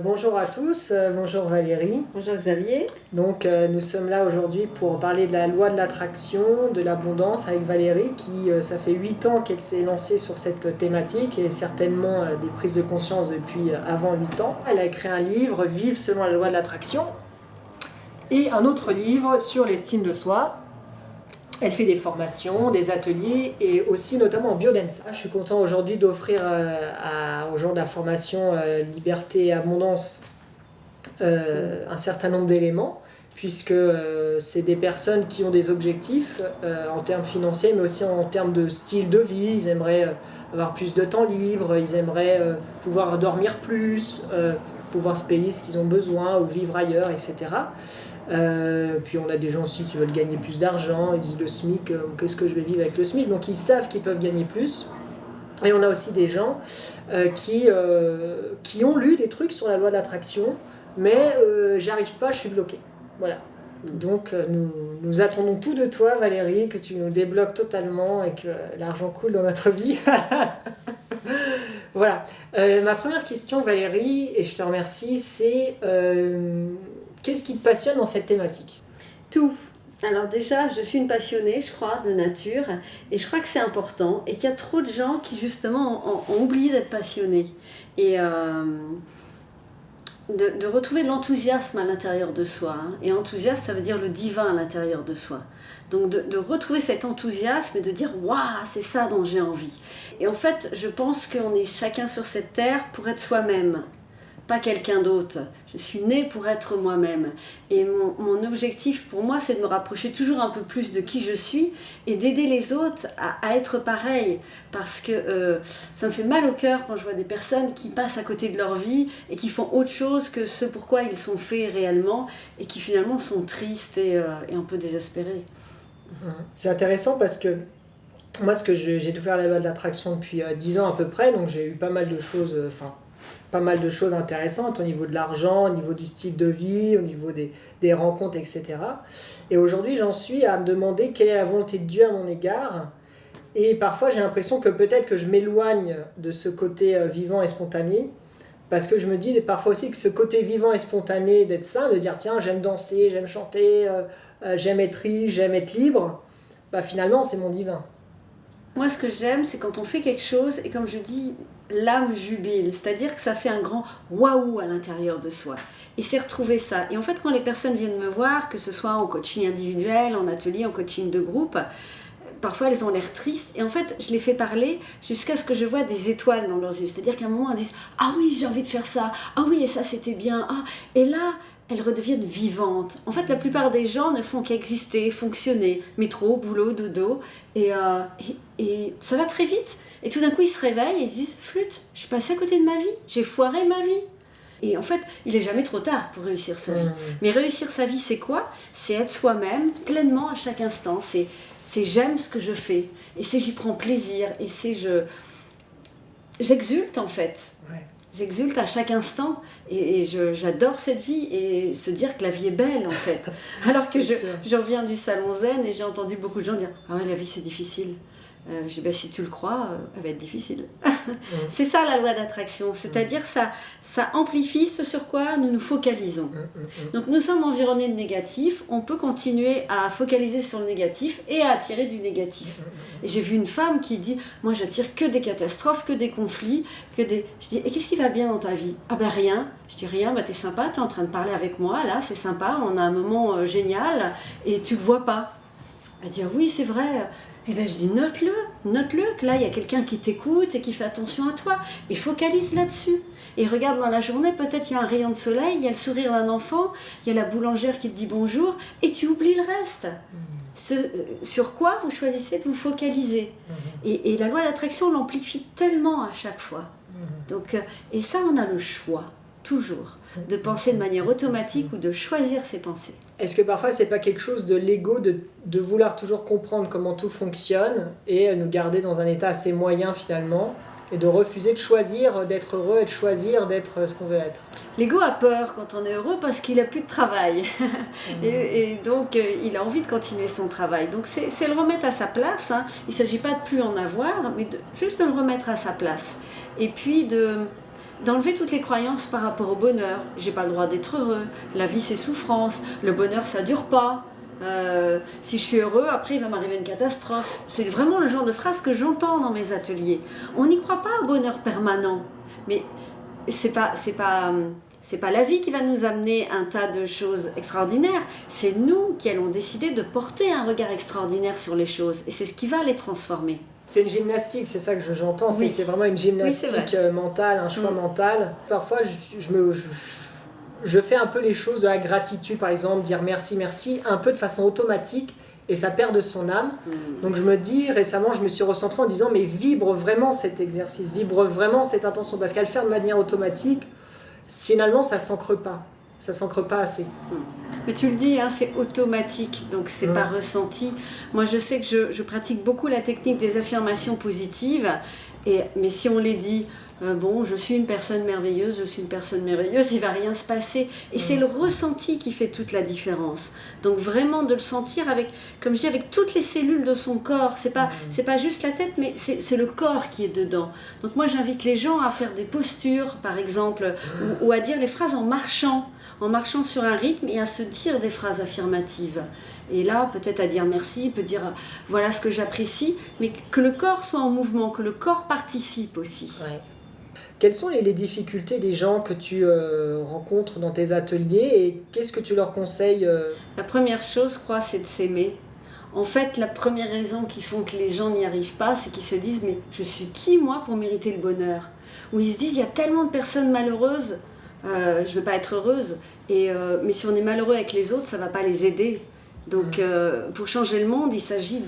Bonjour à tous, bonjour Valérie. Bonjour Xavier. Donc nous sommes là aujourd'hui pour parler de la loi de l'attraction, de l'abondance avec Valérie qui ça fait 8 ans qu'elle s'est lancée sur cette thématique et certainement des prises de conscience depuis avant 8 ans. Elle a écrit un livre, Vivre selon la loi de l'attraction, et un autre livre sur l'estime de soi. Elle fait des formations, des ateliers et aussi notamment en biodance. Je suis content aujourd'hui d'offrir aux gens de la formation Liberté et Abondance un certain nombre d'éléments, puisque c'est des personnes qui ont des objectifs en termes financiers, mais aussi en termes de style de vie. Ils aimeraient avoir plus de temps libre, ils aimeraient pouvoir dormir plus, pouvoir se payer ce qu'ils ont besoin ou vivre ailleurs, etc. Puis on a des gens aussi qui veulent gagner plus d'argent, ils disent le SMIC, qu'est-ce que je vais vivre avec le SMIC, donc ils savent qu'ils peuvent gagner plus. Et on a aussi des gens qui ont lu des trucs sur la loi de l'attraction, mais j'arrive pas, je suis bloqué. Voilà. Donc nous attendons tout de toi Valérie, que tu nous débloques totalement et que l'argent coule dans notre vie. Voilà. Ma première question Valérie, et je te remercie, c'est qu'est-ce qui te passionne dans cette thématique ? Tout. Alors déjà, je suis une passionnée, je crois, de nature, et je crois que c'est important, et qu'il y a trop de gens qui justement ont oublié d'être passionnés. Et de retrouver de l'enthousiasme à l'intérieur de soi. Et enthousiasme, ça veut dire le divin à l'intérieur de soi. Donc de retrouver cet enthousiasme et de dire « Waouh, c'est ça dont j'ai envie ». Et en fait, je pense qu'on est chacun sur cette terre pour être soi-même, pas quelqu'un d'autre. Je suis née pour être moi-même. Et mon objectif pour moi, c'est de me rapprocher toujours un peu plus de qui je suis et d'aider les autres à être pareil. Parce que ça me fait mal au cœur quand je vois des personnes qui passent à côté de leur vie et qui font autre chose que ce pourquoi ils sont faits réellement et qui finalement sont tristes et un peu désespérés. C'est intéressant parce que moi, j'ai découvert la loi de l'attraction depuis 10 ans à peu près, donc j'ai eu pas mal de choses, pas mal de choses intéressantes au niveau de l'argent, au niveau du style de vie, au niveau des rencontres, etc. Et aujourd'hui, j'en suis à me demander quelle est la volonté de Dieu à mon égard. Et parfois, j'ai l'impression que peut-être que je m'éloigne de ce côté vivant et spontané, parce que je me dis parfois aussi que ce côté vivant et spontané, d'être sain, de dire tiens, j'aime danser, j'aime chanter, j'aime être riche, j'aime être libre, bah finalement, c'est mon divin. Moi, ce que j'aime, c'est quand on fait quelque chose et comme je dis, l'âme jubile, c'est-à-dire que ça fait un grand waouh à l'intérieur de soi. Et c'est retrouver ça. Et en fait, quand les personnes viennent me voir, que ce soit en coaching individuel, en atelier, en coaching de groupe, parfois elles ont l'air tristes. Et en fait, je les fais parler jusqu'à ce que je vois des étoiles dans leurs yeux. C'est-à-dire qu'à un moment, elles disent « Ah oui, j'ai envie de faire ça. Ah oui, et ça, c'était bien. Ah. » Et là, elles redeviennent vivantes. En fait, la plupart des gens ne font qu'exister, fonctionner, métro, boulot, dodo, et ça va très vite. Et tout d'un coup, ils se réveillent et ils se disent « Flûte, je suis passée à côté de ma vie, j'ai foiré ma vie. » Et en fait, il n'est jamais trop tard pour réussir sa vie. Mais réussir sa vie, c'est quoi ? C'est être soi-même pleinement à chaque instant. C'est j'aime ce que je fais, et c'est j'y prends plaisir, et c'est j'exulte en fait. Ouais. J'exulte à chaque instant et j'adore cette vie et se dire que la vie est belle en fait. Alors que je reviens du salon zen et j'ai entendu beaucoup de gens dire « Ah ouais, la vie c'est difficile ». Je dis ben, si tu le crois, elle va être difficile. C'est ça la loi d'attraction, c'est-à-dire ça amplifie ce sur quoi nous nous focalisons. Donc nous sommes environnés de négatif, on peut continuer à focaliser sur le négatif et à attirer du négatif. Et j'ai vu une femme qui dit « Moi j'attire que des catastrophes, que des conflits, que des... » Je dis « Et qu'est-ce qui va bien dans ta vie ?»« Ah ben rien. » Je dis « Rien, ben t'es sympa, t'es en train de parler avec moi, là c'est sympa, on a un moment génial et tu le vois pas. » Elle dit « Ah oui c'est vrai. » Et bien je dis note-le, que là il y a quelqu'un qui t'écoute et qui fait attention à toi. Et focalise là-dessus. Et regarde dans la journée, peut-être il y a un rayon de soleil, il y a le sourire d'un enfant, il y a la boulangère qui te dit bonjour, et tu oublies le reste. Sur quoi vous choisissez de vous focaliser. Et la loi d'attraction l'amplifie tellement à chaque fois. Donc, et ça on a le choix, toujours, de penser de manière automatique ou de choisir ses pensées. Est-ce que parfois c'est pas quelque chose de l'ego de vouloir toujours comprendre comment tout fonctionne et nous garder dans un état assez moyen finalement et de refuser de choisir d'être heureux et de choisir d'être ce qu'on veut être? L'ego a peur quand on est heureux parce qu'il n'a plus de travail et donc il a envie de continuer son travail. Donc c'est le remettre à sa place, hein. Il ne s'agit pas de plus en avoir, mais juste de le remettre à sa place. Et puis d'enlever toutes les croyances par rapport au bonheur. J'ai pas le droit d'être heureux, la vie c'est souffrance, le bonheur ça dure pas. Si je suis heureux, après il va m'arriver une catastrophe. C'est vraiment le genre de phrase que j'entends dans mes ateliers. On n'y croit pas au bonheur permanent, mais c'est pas la vie qui va nous amener un tas de choses extraordinaires. C'est nous qui allons décider de porter un regard extraordinaire sur les choses, et c'est ce qui va les transformer. C'est une gymnastique, c'est ça que j'entends. Oui. C'est vraiment une gymnastique mentale, un choix mental. Parfois, je fais un peu les choses de la gratitude, par exemple, dire merci, merci, un peu de façon automatique, et ça perd de son âme. Donc je me dis, récemment, je me suis recentré en disant, mais vibre vraiment cet exercice, vibre vraiment cette intention, parce qu'à le faire de manière automatique, finalement, ça s'ancre pas. Ça s'ancre pas assez. Mais tu le dis, hein, c'est automatique, donc c'est pas ressenti. Moi, je sais que je pratique beaucoup la technique des affirmations positives, mais si on les dit, bon, je suis une personne merveilleuse, il va rien se passer. Et c'est le ressenti qui fait toute la différence. Donc vraiment de le sentir avec, comme je dis, avec toutes les cellules de son corps. C'est pas juste la tête, mais c'est le corps qui est dedans. Donc moi, j'invite les gens à faire des postures, par exemple, ou à dire les phrases en marchant sur un rythme, et à se dire des phrases affirmatives. Et là, peut-être à dire merci, peut dire voilà ce que j'apprécie, mais que le corps soit en mouvement, que le corps participe aussi. Ouais. Quelles sont les difficultés des gens que tu rencontres dans tes ateliers, et qu'est-ce que tu leur conseilles La première chose, je crois, c'est de s'aimer. En fait, la première raison qui font que les gens n'y arrivent pas, c'est qu'ils se disent mais je suis qui moi pour mériter le bonheur? Ou ils se disent il y a tellement de personnes malheureuses, je ne veux pas être heureuse. Mais si on est malheureux avec les autres, ça ne va pas les aider. Donc pour changer le monde, il s'agit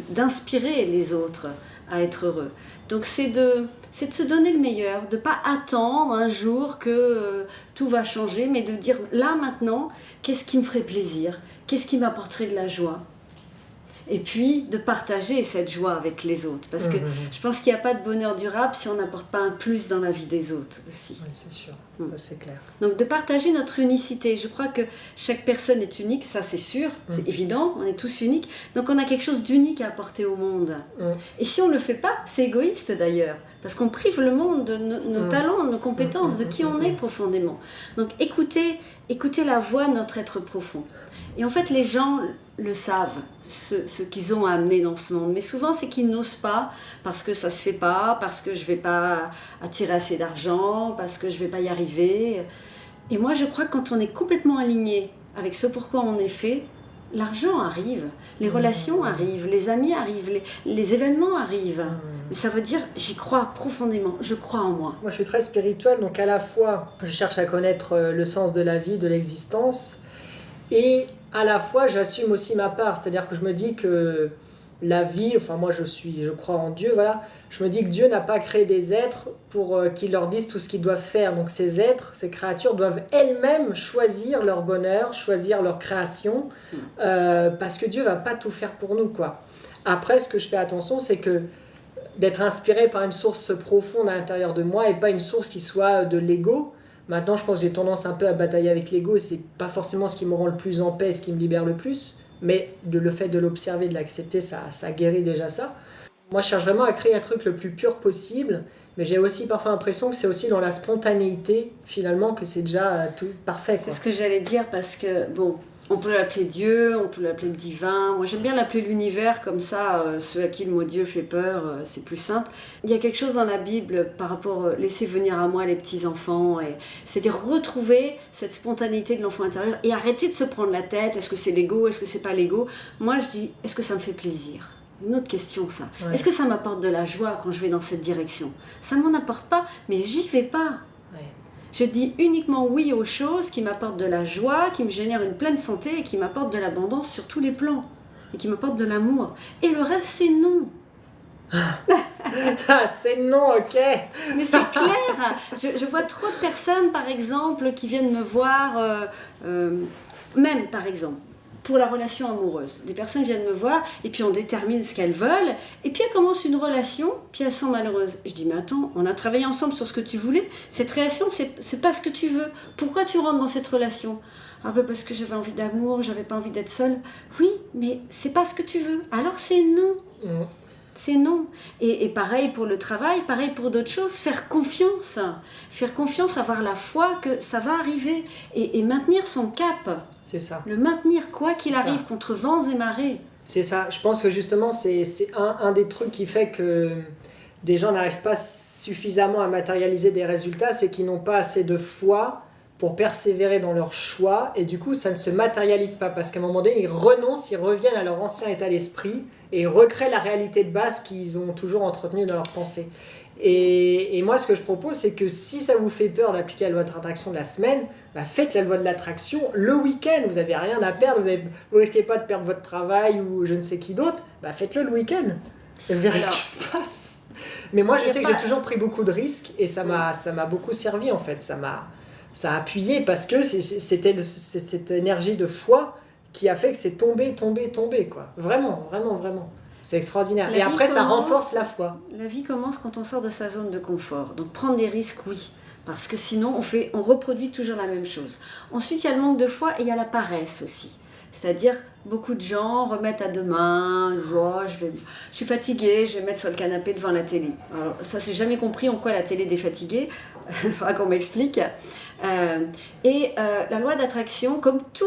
d'inspirer les autres à être heureux. Donc c'est de se donner le meilleur, de ne pas attendre un jour que tout va changer, mais de dire là maintenant, qu'est-ce qui me ferait plaisir? Qu'est-ce qui m'apporterait de la joie? Et puis de partager cette joie avec les autres. Parce que je pense qu'il n'y a pas de bonheur durable si on n'apporte pas un plus dans la vie des autres aussi. Oui, c'est sûr, c'est clair. Donc de partager notre unicité. Je crois que chaque personne est unique, ça c'est sûr, c'est évident, on est tous uniques. Donc on a quelque chose d'unique à apporter au monde. Et si on ne le fait pas, c'est égoïste d'ailleurs. Parce qu'on prive le monde de nos talents, de nos compétences, de qui on est profondément. Donc écoutez la voix de notre être profond. Et en fait, les gens le savent, ce qu'ils ont à amener dans ce monde. Mais souvent, c'est qu'ils n'osent pas, parce que ça ne se fait pas, parce que je ne vais pas attirer assez d'argent, parce que je ne vais pas y arriver. Et moi, je crois que quand on est complètement aligné avec ce pourquoi on est fait, l'argent arrive, les relations arrivent, les amis arrivent, les événements arrivent. Mais ça veut dire, j'y crois profondément, je crois en moi. Moi, je suis très spirituelle, donc à la fois, je cherche à connaître le sens de la vie, de l'existence, et à la fois, j'assume aussi ma part. C'est-à-dire que je me dis que la vie, enfin moi je crois en Dieu, voilà. Je me dis que Dieu n'a pas créé des êtres pour qu'ils leur disent tout ce qu'ils doivent faire. Donc ces êtres, ces créatures doivent elles-mêmes choisir leur bonheur, choisir leur création, parce que Dieu va pas tout faire pour nous, quoi. Après, ce que je fais attention, c'est que d'être inspiré par une source profonde à l'intérieur de moi, et pas une source qui soit de l'ego. Maintenant, je pense que j'ai tendance un peu à batailler avec l'ego, et c'est pas forcément ce qui me rend le plus en paix, ce qui me libère le plus, mais le fait de l'observer, de l'accepter, ça guérit déjà ça. Moi, je cherche vraiment à créer un truc le plus pur possible, mais j'ai aussi parfois l'impression que c'est aussi dans la spontanéité, finalement, que c'est déjà tout parfait, quoi. C'est ce que j'allais dire, parce que, bon, on peut l'appeler Dieu, on peut l'appeler le divin. Moi, j'aime bien l'appeler l'univers, comme ça, ceux à qui le mot Dieu fait peur, c'est plus simple. Il y a quelque chose dans la Bible par rapport laissez venir à moi les petits-enfants, c'est-à-dire retrouver cette spontanéité de l'enfant intérieur et arrêter de se prendre la tête. Est-ce que c'est l'ego, est-ce que c'est pas l'ego? Moi, je dis, est-ce que ça me fait plaisir? Une autre question, ça. Ouais. Est-ce que ça m'apporte de la joie quand je vais dans cette direction? Ça m'en apporte pas, mais j'y vais pas. Ouais. Je dis uniquement oui aux choses qui m'apportent de la joie, qui me génèrent une pleine santé et qui m'apportent de l'abondance sur tous les plans. Et qui m'apportent de l'amour. Et le reste, c'est non. C'est non, ok. Mais c'est clair. Je vois trop de personnes, par exemple, qui viennent me voir, même par exemple, pour la relation amoureuse. Des personnes viennent me voir et puis on détermine ce qu'elles veulent et puis elles commencent une relation, puis elles sont malheureuses. Je dis, mais attends, on a travaillé ensemble sur ce que tu voulais. Cette relation, c'est pas ce que tu veux. Pourquoi tu rentres dans cette relation? Ah ben parce que j'avais envie d'amour, j'avais pas envie d'être seule. Oui, mais c'est pas ce que tu veux. Alors c'est non. C'est non. Et pareil pour le travail, pareil pour d'autres choses, faire confiance, avoir la foi que ça va arriver et maintenir son cap. C'est ça. Le maintenir quoi qu'il arrive contre vents et marées. C'est ça. Je pense que justement, c'est un des trucs qui fait que des gens n'arrivent pas suffisamment à matérialiser des résultats, c'est qu'ils n'ont pas assez de foi pour persévérer dans leur choix, et du coup ça ne se matérialise pas, parce qu'à un moment donné ils renoncent, ils reviennent à leur ancien état d'esprit et ils recréent la réalité de base qu'ils ont toujours entretenue dans leur pensée. Et moi ce que je propose, c'est que si ça vous fait peur d'appliquer la loi de l'attraction de la semaine, faites la loi de l'attraction le week-end, vous n'avez rien à perdre, vous risquez pas de perdre votre travail ou je ne sais qui d'autre, faites-le le week-end, et vous verrez ce qui se passe. Mais moi je sais que j'ai toujours pris beaucoup de risques, et ça m'a beaucoup servi en fait, ça a appuyé, parce que c'était cette énergie de foi qui a fait que c'est tombé, quoi. Vraiment, vraiment, vraiment. C'est extraordinaire. Et après, ça renforce la foi. La vie commence quand on sort de sa zone de confort. Donc prendre des risques, oui. Parce que sinon, on reproduit toujours la même chose. Ensuite, il y a le manque de foi et il y a la paresse aussi. C'est-à-dire, beaucoup de gens remettent à demain, disent, oh, je suis fatiguée, je vais me mettre sur le canapé devant la télé. Alors, ça, c'est jamais compris en quoi la télé défatiguée. Il faudra qu'on m'explique. La loi d'attraction, comme tout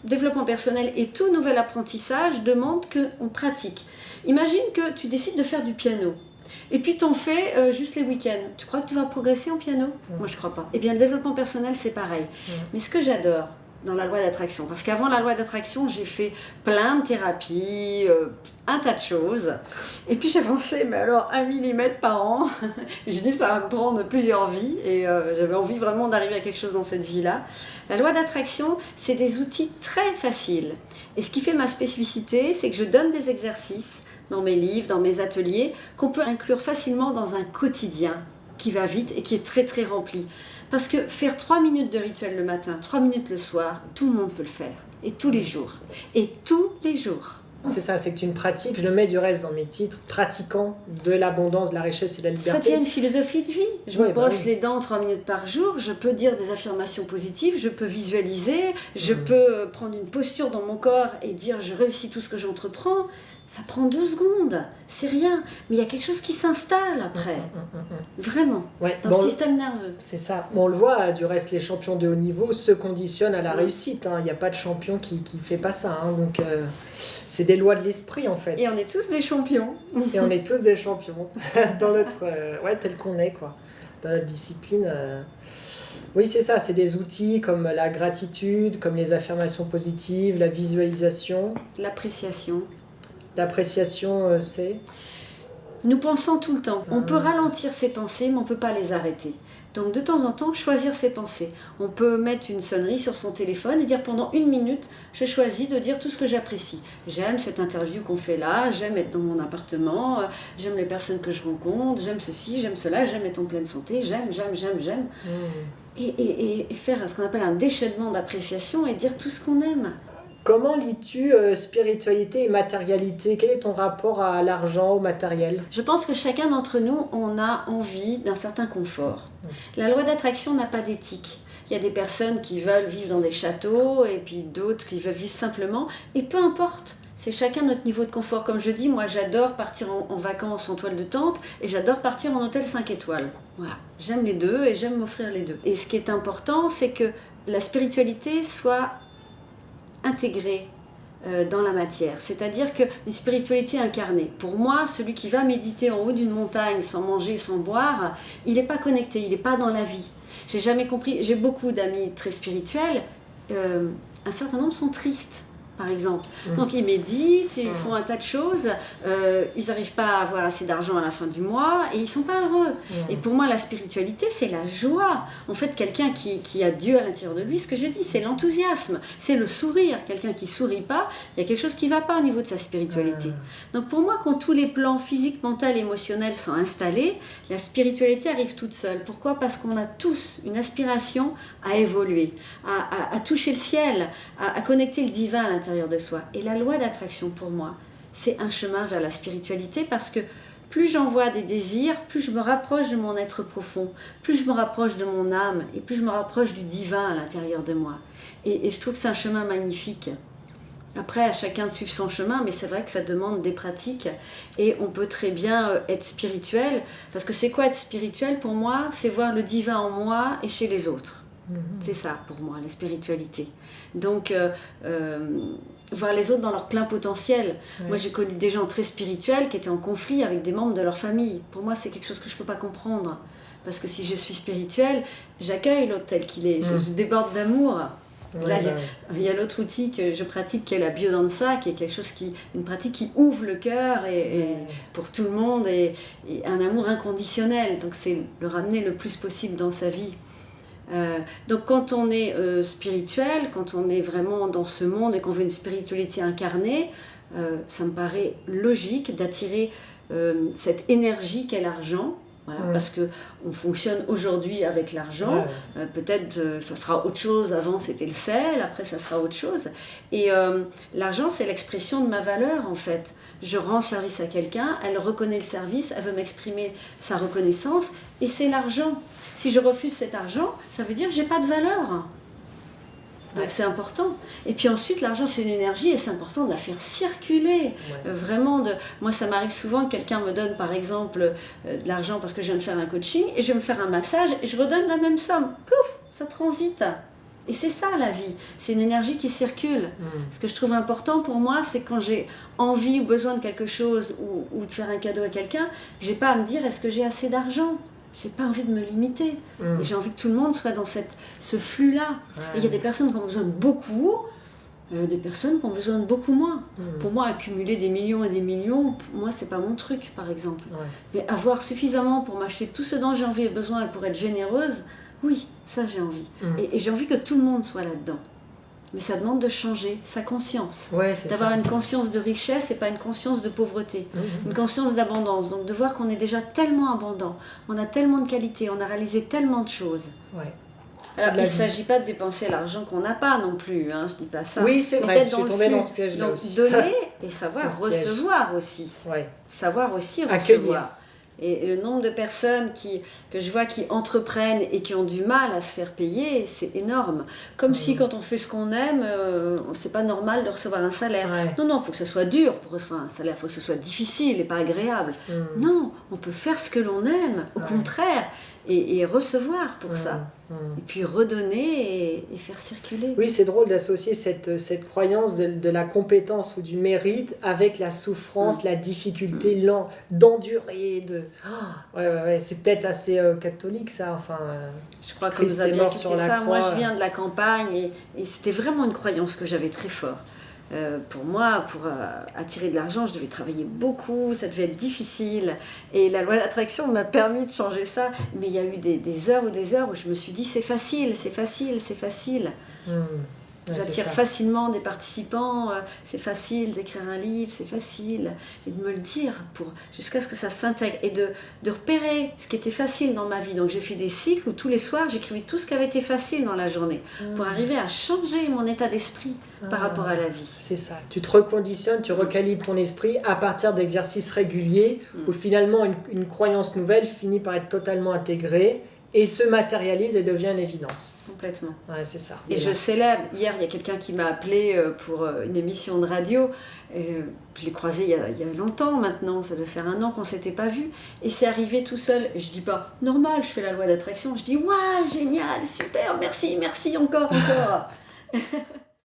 développement personnel et tout nouvel apprentissage, demande qu'on pratique. Imagine que tu décides de faire du piano. Et puis t'en fais juste les week-ends. Tu crois que tu vas progresser en piano ? Moi, je crois pas. Eh bien, le développement personnel, c'est pareil. Mais ce que j'adore dans la loi d'attraction, parce qu'avant la loi d'attraction, j'ai fait plein de thérapies, un tas de choses. Et puis j'avançais, mais alors 1 millimètre par an. J'ai dit ça va me prendre plusieurs vies, et j'avais envie vraiment d'arriver à quelque chose dans cette vie-là. La loi d'attraction, c'est des outils très faciles. Et ce qui fait ma spécificité, c'est que je donne des exercices dans mes livres, dans mes ateliers, qu'on peut inclure facilement dans un quotidien qui va vite et qui est très très rempli. Parce que faire 3 minutes de rituel le matin, 3 minutes le soir, tout le monde peut le faire. Et tous les jours. Et tous les jours. C'est ça, c'est que tu une pratiques, je le mets du reste dans mes titres, pratiquant de l'abondance, de la richesse et de la liberté. Ça devient une philosophie de vie. Je me brosse les dents 3 minutes par jour, je peux dire des affirmations positives, je peux visualiser, je peux prendre une posture dans mon corps et dire je réussis tout ce que j'entreprends. Ça prend 2 secondes, c'est rien. Mais il y a quelque chose qui s'installe après. Vraiment, dans le système nerveux. C'est ça. On le voit, du reste, les champions de haut niveau se conditionnent à la réussite. Il n'y a pas de champion qui ne fait pas ça. Donc, c'est des lois de l'esprit, en fait. Et on est tous des champions. Et on est tous des champions. Dans notre... tel qu'on est, quoi. Dans notre discipline... Oui, c'est ça. C'est des outils comme la gratitude, comme les affirmations positives, la visualisation. L'appréciation. L'appréciation, c'est... Nous pensons tout le temps. On peut ralentir ses pensées, mais on ne peut pas les arrêter. Donc de temps en temps, choisir ses pensées. On peut mettre une sonnerie sur son téléphone et dire pendant 1 minute, je choisis de dire tout ce que j'apprécie. J'aime cette interview qu'on fait là, j'aime être dans mon appartement, j'aime les personnes que je rencontre, j'aime ceci, j'aime cela, j'aime être en pleine santé, j'aime. Et faire ce qu'on appelle un déchaînement d'appréciation et dire tout ce qu'on aime. Comment lis-tu spiritualité et matérialité ? Quel est ton rapport à l'argent, au matériel ? Je pense que chacun d'entre nous, on a envie d'un certain confort. La loi d'attraction n'a pas d'éthique. Il y a des personnes qui veulent vivre dans des châteaux et puis d'autres qui veulent vivre simplement. Et peu importe, c'est chacun notre niveau de confort. Comme je dis, moi j'adore partir en vacances en toile de tente et j'adore partir en hôtel 5 étoiles. Voilà. J'aime les deux et j'aime m'offrir les deux. Et ce qui est important, c'est que la spiritualité soit intégrée dans la matière, c'est-à-dire qu'une spiritualité incarnée. Pour moi, celui qui va méditer en haut d'une montagne sans manger, sans boire, il n'est pas connecté, il n'est pas dans la vie. J'ai jamais compris, j'ai beaucoup d'amis très spirituels, un certain nombre sont tristes, par exemple. Donc ils méditent, ils font un tas de choses, ils n'arrivent pas à avoir assez d'argent à la fin du mois et ils ne sont pas heureux. Et pour moi, la spiritualité, c'est la joie. En fait, quelqu'un qui a Dieu à l'intérieur de lui, ce que j'ai dit, c'est l'enthousiasme, c'est le sourire. Quelqu'un qui ne sourit pas, il y a quelque chose qui ne va pas au niveau de sa spiritualité. Donc pour moi, quand tous les plans physiques, mental, émotionnels sont installés, la spiritualité arrive toute seule. Pourquoi ? Parce qu'on a tous une aspiration à évoluer, à toucher le ciel, à connecter le divin à l'intérieur de soi. Et la loi d'attraction, pour moi, c'est un chemin vers la spiritualité parce que plus j'envoie des désirs, plus je me rapproche de mon être profond, plus je me rapproche de mon âme et plus je me rapproche du divin à l'intérieur de moi. Et je trouve que c'est un chemin magnifique. Après, à chacun de suivre son chemin, mais c'est vrai que ça demande des pratiques et on peut très bien être spirituel. Parce que c'est quoi être spirituel pour moi? C'est voir le divin en moi et chez les autres. C'est ça pour moi, la spiritualité. Donc, voir les autres dans leur plein potentiel. Ouais. Moi, j'ai connu des gens très spirituels qui étaient en conflit avec des membres de leur famille. Pour moi, c'est quelque chose que je ne peux pas comprendre. Parce que si je suis spirituelle, j'accueille l'autre tel qu'il est. Je déborde d'amour. Ouais, là, il y a l'autre outil que je pratique qui est la biodanza, qui est quelque chose une pratique qui ouvre le cœur et pour tout le monde et un amour inconditionnel. Donc, c'est le ramener le plus possible dans sa vie. Donc quand on est spirituel, quand on est vraiment dans ce monde et qu'on veut une spiritualité incarnée, ça me paraît logique d'attirer cette énergie qu'est l'argent. Voilà, parce qu'on fonctionne aujourd'hui avec l'argent, peut-être ça sera autre chose, avant c'était le sel, après ça sera autre chose. Et l'argent c'est l'expression de ma valeur en fait. Je rends service à quelqu'un, elle reconnaît le service, elle veut m'exprimer sa reconnaissance et c'est l'argent. Si je refuse cet argent, ça veut dire que je n'ai pas de valeur. Donc c'est important. Et puis ensuite, l'argent, c'est une énergie et c'est important de la faire circuler. Vraiment, moi, ça m'arrive souvent que quelqu'un me donne, par exemple, de l'argent parce que je viens de faire un coaching et je vais me faire un massage et je redonne la même somme. Plouf, ça transite. Et c'est ça, la vie. C'est une énergie qui circule. Ce que je trouve important pour moi, c'est quand j'ai envie ou besoin de quelque chose ou de faire un cadeau à quelqu'un, je n'ai pas à me dire, est-ce que j'ai assez d'argent ? J'ai pas envie de me limiter. Et j'ai envie que tout le monde soit dans ce flux-là. Et il y a des personnes qui ont besoin de beaucoup, des personnes qui ont besoin de beaucoup moins. Pour moi, accumuler des millions et des millions, moi, c'est pas mon truc, par exemple. Mais avoir suffisamment pour m'acheter tout ce dont j'ai envie et besoin et pour être généreuse, oui, ça j'ai envie. Et j'ai envie que tout le monde soit là-dedans. Mais ça demande de changer sa conscience. D'avoir une conscience de richesse et pas une conscience de pauvreté. Une conscience d'abondance. Donc de voir qu'on est déjà tellement abondant, on a tellement de qualités, on a réalisé tellement de choses. Alors, il ne s'agit pas de dépenser l'argent qu'on n'a pas non plus, hein, je ne dis pas ça. Oui, c'est vrai, je suis tombée dans ce piège-là aussi. Donc donner et savoir recevoir aussi. Savoir aussi recevoir. Accueillir. Et le nombre de personnes que je vois qui entreprennent et qui ont du mal à se faire payer, c'est énorme. Comme si quand on fait ce qu'on aime, c'est pas normal de recevoir un salaire. Non, il faut que ce soit dur pour recevoir un salaire, il faut que ce soit difficile et pas agréable. Non, on peut faire ce que l'on aime, au contraire, et recevoir pour ça. Et puis redonner et faire circuler. Oui, c'est drôle d'associer cette croyance de la compétence ou du mérite avec la souffrance, la difficulté, d'endurer. C'est peut-être assez catholique ça. Enfin, je crois que nous a bien expliqué ça. Moi, je viens de la campagne et c'était vraiment une croyance que j'avais très fort. Pour moi, pour attirer de l'argent, je devais travailler beaucoup, ça devait être difficile. Et la loi d'attraction m'a permis de changer ça. Mais il y a eu des heures où je me suis dit, c'est facile, c'est facile, c'est facile. J'attire facilement des participants, c'est facile d'écrire un livre, c'est facile. Et de me le dire jusqu'à ce que ça s'intègre. Et de repérer ce qui était facile dans ma vie. Donc j'ai fait des cycles où tous les soirs, j'écrivais tout ce qui avait été facile dans la journée. Pour arriver à changer mon état d'esprit par rapport à la vie. C'est ça. Tu te reconditionnes, tu recalibres ton esprit à partir d'exercices réguliers où finalement une croyance nouvelle finit par être totalement intégrée. Et se matérialise et devient une évidence. Complètement. C'est ça. Et je célèbre. Hier, il y a quelqu'un qui m'a appelé pour une émission de radio. Je l'ai croisé il y a longtemps maintenant. Ça doit faire 1 an qu'on ne s'était pas vu. Et c'est arrivé tout seul. Et je dis pas, normal, je fais la loi d'attraction. Je dis, ouais, génial, super, merci, encore.